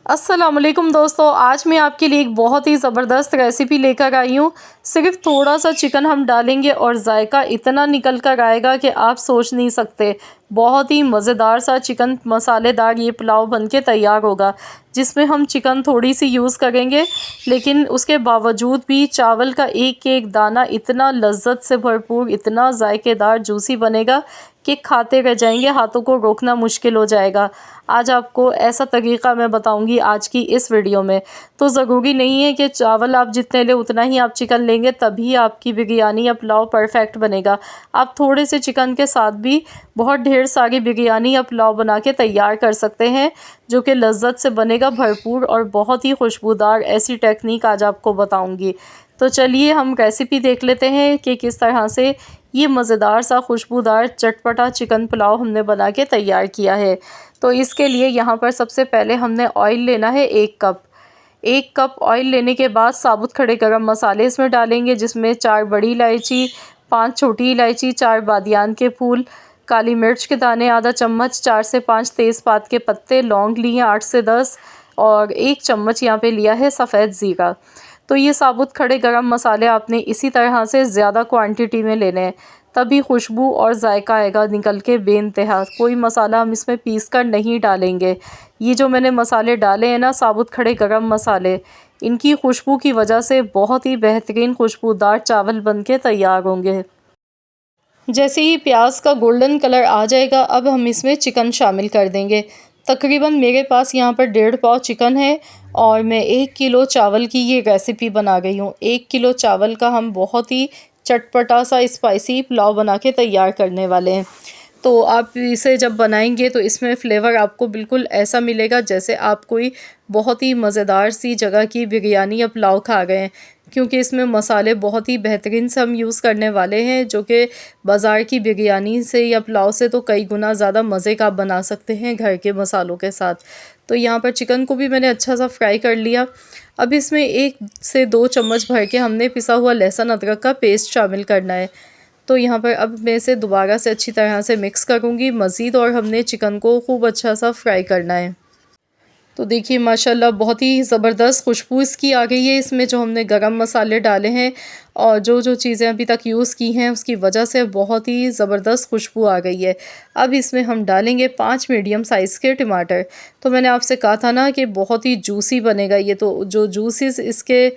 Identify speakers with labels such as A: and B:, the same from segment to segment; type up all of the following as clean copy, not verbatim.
A: अस्सलामुअलैकुम दोस्तों, आज मैं आपके लिए एक बहुत ही ज़बरदस्त रेसिपी लेकर आई हूँ। सिर्फ थोड़ा सा चिकन हम डालेंगे और जायका इतना निकल कर आएगा कि आप सोच नहीं सकते। बहुत ही मज़ेदार सा चिकन मसालेदार ये पुलाव बनके तैयार होगा, जिसमें हम चिकन थोड़ी सी यूज़ करेंगे, लेकिन उसके बावजूद भी चावल का एक एक दाना इतना लज्जत से भरपूर, इतना जायकेदार जूसी बनेगा कि खाते रह जाएंगे, हाथों को रोकना मुश्किल हो जाएगा। आज आपको ऐसा तरीक़ा मैं बताऊंगी आज की इस वीडियो में। तो ज़रूरी नहीं है कि चावल आप जितने लें उतना ही आप चिकन लेंगे तभी आपकी बिरयानी या पुलाव परफेक्ट बनेगा। आप थोड़े से चिकन के साथ भी बहुत ढेर सारी बिरयानी या पुलाव बना के तैयार कर सकते हैं, जो कि लज्जत से बनेगा भरपूर और बहुत ही खुशबूदार। ऐसी टेक्निक आज आपको बताऊंगी। तो चलिए हम रेसिपी देख लेते हैं कि किस तरह से ये मज़ेदार सा खुशबूदार चटपटा चिकन पुलाव हमने बना के तैयार किया है। तो इसके लिए यहाँ पर सबसे पहले हमने ऑयल लेना है 1 कप ऑयल लेने के बाद साबुत खड़े गरम मसाले इसमें डालेंगे, जिसमें 4 बड़ी इलायची, 5 छोटी इलायची, 4 बादियान के फूल, काली मिर्च के दाने आधा चम्मच, 4 से 5 तेज़पात के पत्ते, लौंग लिए 8 से 10 और 1 चम्मच यहाँ पे लिया है सफ़ेद ज़ीरा। तो ये साबुत खड़े गरम मसाले आपने इसी तरह से ज़्यादा क्वांटिटी में लेने हैं, तभी खुशबू और जायका आएगा निकल के बेइंतहा। कोई मसाला हम इसमें पीस कर नहीं डालेंगे। ये जो मैंने मसाले डाले हैं ना, साबुत खड़े गरम मसाले, इनकी खुशबू की वजह से बहुत ही बेहतरीन खुशबूदार चावल बनके तैयार होंगे। जैसे ही प्याज का गोल्डन कलर आ जाएगा, अब हम इसमें चिकन शामिल कर देंगे। तकरीबन मेरे पास यहाँ पर 1.5 पाव चिकन है और मैं 1 किलो चावल की ये रेसिपी बना गई हूँ। 1 किलो चावल का हम बहुत ही चटपटा सा स्पाइसी पुलाव बना के तैयार करने वाले हैं। तो आप इसे जब बनाएंगे तो इसमें फ़्लेवर आपको बिल्कुल ऐसा मिलेगा जैसे आप कोई बहुत ही मज़ेदार सी जगह की बिरयानी या पुलाव खा गए हैं, क्योंकि इसमें मसाले बहुत ही बेहतरीन से हम यूज़ करने वाले हैं, जो कि बाज़ार की बिरयानी से या पुलाव से तो कई गुना ज़्यादा मज़े का आप बना सकते हैं घर के मसालों के साथ। तो यहाँ पर चिकन को भी मैंने अच्छा सा फ्राई कर लिया। अब इसमें 1 से 2 चम्मच भर के हमने पिसा हुआ लहसुन अदरक का पेस्ट शामिल करना है। तो यहाँ पर अब मैं इसे दोबारा से अच्छी तरह से मिक्स करूँगी मज़ीद, और हमने चिकन को खूब अच्छा सा फ्राई करना है। तो देखिए माशाल्लाह बहुत ही ज़बरदस्त खुशबू इसकी आ गई है। इसमें जो हमने गरम मसाले डाले हैं और जो चीज़ें अभी तक यूज़ की हैं, उसकी वजह से बहुत ही ज़बरदस्त खुशबू आ गई है। अब इसमें हम डालेंगे 5 मीडियम साइज़ के टमाटर। तो मैंने आपसे कहा था ना कि बहुत ही जूसी बनेगा ये, तो जो जूसेस इसके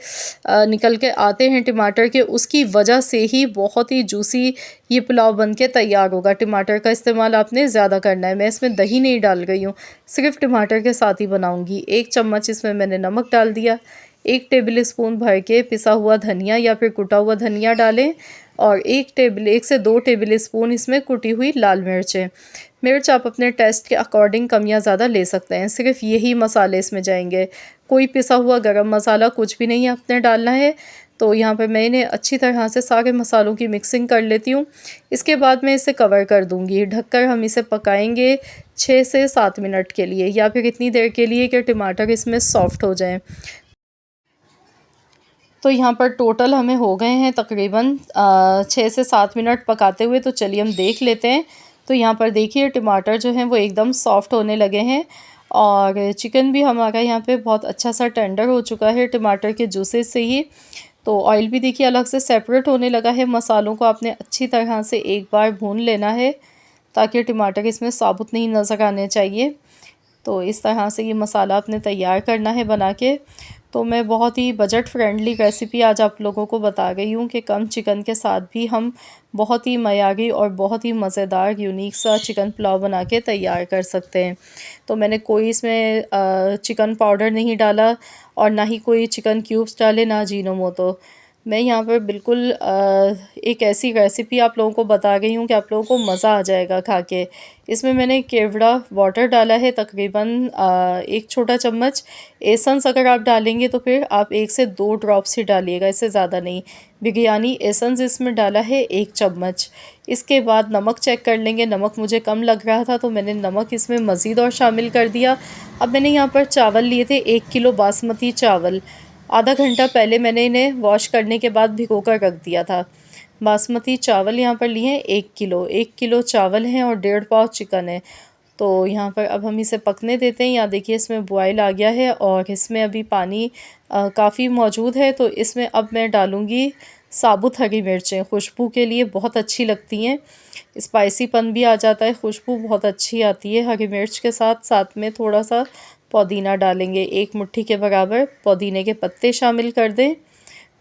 A: निकल के आते हैं टमाटर के, उसकी वजह से ही बहुत ही जूसी ये पुलाव बन के तैयार होगा। टमाटर का इस्तेमाल आपने ज़्यादा करना है। मैं इसमें दही नहीं डाल रही हूँ, सिर्फ टमाटर के साथ ही बनाऊंगी। 1 चम्मच इसमें मैंने नमक डाल दिया। 1 टेबल स्पून भर के पिसा हुआ धनिया या फिर कुटा हुआ धनिया डालें, और 1 से 2 टेबल स्पून इसमें कुटी हुई लाल मिर्चें। मिर्च आप अपने टेस्ट के अकॉर्डिंग कम या ज़्यादा ले सकते हैं। सिर्फ यही मसाले इसमें जाएंगे, कोई पिसा हुआ गरम मसाला कुछ भी नहीं आपने डालना है। तो यहाँ पर मैंने अच्छी तरह से सारे मसालों की मिक्सिंग कर लेती हूँ। इसके बाद मैं इसे कवर कर दूँगी। ढककर हम इसे पकाएंगे 6 से 7 मिनट के लिए, या फिर इतनी देर के लिए कि टमाटर इसमें सॉफ्ट हो जाएं। तो यहाँ पर टोटल हमें हो गए हैं तकरीबन 6 से 7 मिनट पकाते हुए। तो चलिए हम देख लेते हैं। तो यहाँ पर देखिए टमाटर जो हैं वो एकदम सॉफ्ट होने लगे हैं, और चिकन भी हमारा यहाँ पे बहुत अच्छा सा टेंडर हो चुका है टमाटर के जूसेस से ही। तो ऑयल भी देखिए अलग से सेपरेट होने लगा है। मसालों को आपने अच्छी तरह से एक बार भून लेना है, ताकि टमाटर इसमें साबुत नहीं नज़र आने चाहिए। तो इस तरह से ये मसाला आपने तैयार करना है बना के। तो मैं बहुत ही बजट फ्रेंडली रेसिपी आज आप लोगों को बता गई हूँ कि कम चिकन के साथ भी हम बहुत ही मयारी और बहुत ही मज़ेदार यूनिक सा चिकन पुलाव बना के तैयार कर सकते हैं। तो मैंने कोई इसमें चिकन पाउडर नहीं डाला, और ना ही कोई चिकन क्यूब्स डाले, ना अजीनोमोटो। मैं यहाँ पर बिल्कुल एक ऐसी रेसिपी आप लोगों को बता गई हूँ कि आप लोगों को मज़ा आ जाएगा खा के। इसमें मैंने केवड़ा वाटर डाला है तकरीबन 1 छोटा चम्मच। एसेंस अगर आप डालेंगे तो फिर आप 1 से 2 ड्रॉप्स ही डालिएगा, इससे ज़्यादा नहीं। बिरयानी एसेंस इसमें डाला है 1 चम्मच। इसके बाद नमक चेक कर लेंगे। नमक मुझे कम लग रहा था तो मैंने नमक इसमें मज़ीद और शामिल कर दिया। अब मैंने यहाँ पर चावल लिए थे 1 किलो बासमती चावल। आधा घंटा पहले मैंने इन्हें वॉश करने के बाद भिगो कर रख दिया था। बासमती चावल यहाँ पर लिए हैं 1 किलो। 1 किलो चावल हैं और 1.5 पाव चिकन है। तो यहाँ पर अब हम इसे पकने देते हैं। यहाँ देखिए इसमें बॉयल आ गया है और इसमें अभी पानी काफ़ी मौजूद है। तो इसमें अब मैं डालूँगी साबुत हरी मिर्चें, खुशबू के लिए बहुत अच्छी लगती हैं, स्पाइसीपन भी आ जाता है, खुशबू बहुत अच्छी आती है हरी मिर्च के साथ। साथ में थोड़ा सा पुदीना डालेंगे, 1 मुट्ठी के बराबर पुदीने के पत्ते शामिल कर दें।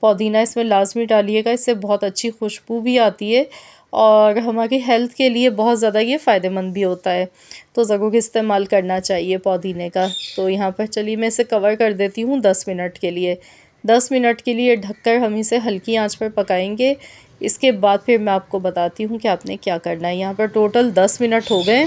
A: पुदीना इसमें लाजमी डालिएगा, इससे बहुत अच्छी खुशबू भी आती है और हमारी हेल्थ के लिए बहुत ज़्यादा ये फ़ायदेमंद भी होता है, तो ज़रूर इस्तेमाल करना चाहिए पुदीने का। तो यहाँ पर चलिए मैं इसे कवर कर देती हूँ 10 मिनट के लिए। 10 मिनट के लिए ढककर हम इसे हल्की आंच पर पकाएंगे। इसके बाद फिर मैं आपको बताती हूँ कि आपने क्या करना है। यहाँ पर टोटल 10 मिनट हो गए।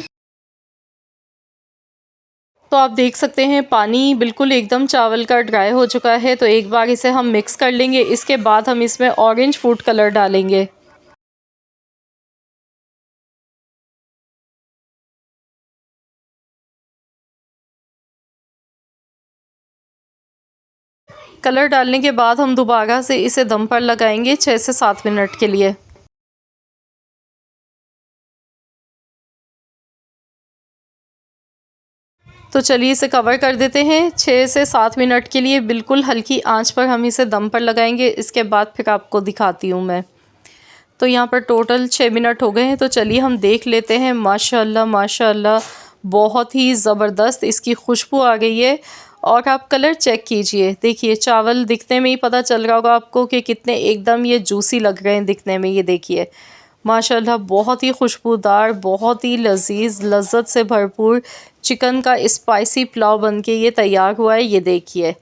A: तो आप देख सकते हैं पानी बिल्कुल एकदम चावल का ड्राई हो चुका है। तो एक बार इसे हम मिक्स कर लेंगे। इसके बाद हम इसमें ऑरेंज फूड कलर डालेंगे। कलर डालने के बाद हम दोबारा से इसे दम पर लगाएंगे 6 से 7 मिनट के लिए। तो चलिए इसे कवर कर देते हैं 6 से 7 मिनट के लिए। बिल्कुल हल्की आंच पर हम इसे दम पर लगाएंगे। इसके बाद फिर आपको दिखाती हूँ मैं। तो यहाँ पर टोटल 6 मिनट हो गए हैं। तो चलिए हम देख लेते हैं। माशाल्लाह माशाल्लाह बहुत ही ज़बरदस्त इसकी खुशबू आ गई है। और आप कलर चेक कीजिए, देखिए चावल दिखने में ही पता चल रहा होगा आपको कि कितने एकदम ये जूसी लग रहे हैं दिखने में। ये देखिए माशाल्लाह बहुत ही खुशबूदार, बहुत ही लजीज, लज्जत से भरपूर चिकन का स्पाइसी पुलाव बनके ये तैयार हुआ है। ये देखिए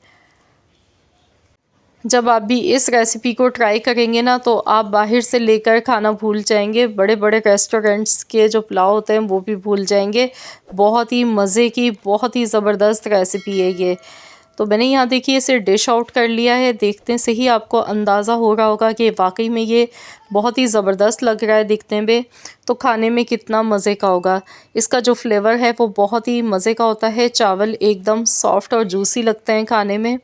A: जब आप भी इस रेसिपी को ट्राई करेंगे ना तो आप बाहर से लेकर खाना भूल जाएंगे। बड़े बड़े रेस्टोरेंट्स के जो पुलाव होते हैं वो भी भूल जाएंगे। बहुत ही मज़े की, बहुत ही ज़बरदस्त रेसिपी है ये। तो मैंने यहाँ देखिए इसे डिश आउट कर लिया है। देखते से ही आपको अंदाज़ा हो रहा होगा कि वाकई में ये बहुत ही ज़बरदस्त लग रहा है दिखने में, तो खाने में कितना मज़े का होगा। इसका जो फ्लेवर है वो बहुत ही मज़े का होता है। चावल एकदम सॉफ्ट और जूसी लगते हैं खाने में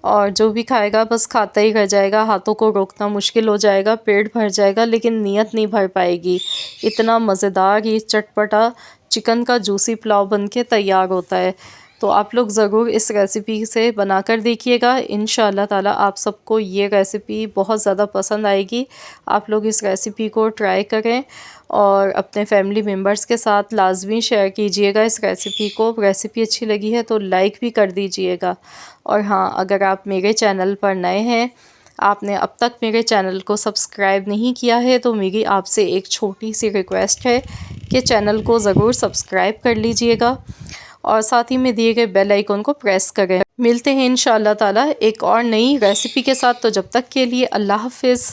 A: और जो भी खाएगा बस खाता ही रह जाएगा। हाथों को रोकना मुश्किल हो जाएगा, पेट भर जाएगा लेकिन नीयत नहीं भर पाएगी। इतना मज़ेदार ये चटपटा चिकन का जूसी पुलाव बनके तैयार होता है। तो आप लोग ज़रूर इस रेसिपी से बनाकर देखिएगा। इंशाअल्लाह ताला आप सबको ये रेसिपी बहुत ज़्यादा पसंद आएगी। आप लोग इस रेसिपी को ट्राई करें और अपने फैमिली मेम्बर्स के साथ लाजमी शेयर कीजिएगा इस रेसिपी को। रेसिपी अच्छी लगी है तो लाइक भी कर दीजिएगा। और हाँ, अगर आप मेरे चैनल पर नए हैं, आपने अब तक मेरे चैनल को सब्सक्राइब नहीं किया है, तो मेरी आपसे एक छोटी सी रिक्वेस्ट है कि चैनल को ज़रूर सब्सक्राइब कर लीजिएगा और साथ ही में दिए गए बेल आइकन को प्रेस करें। मिलते हैं इंशाअल्लाह ताला एक और नई रेसिपी के साथ। तो जब तक के लिए अल्लाह हाफ़िज़।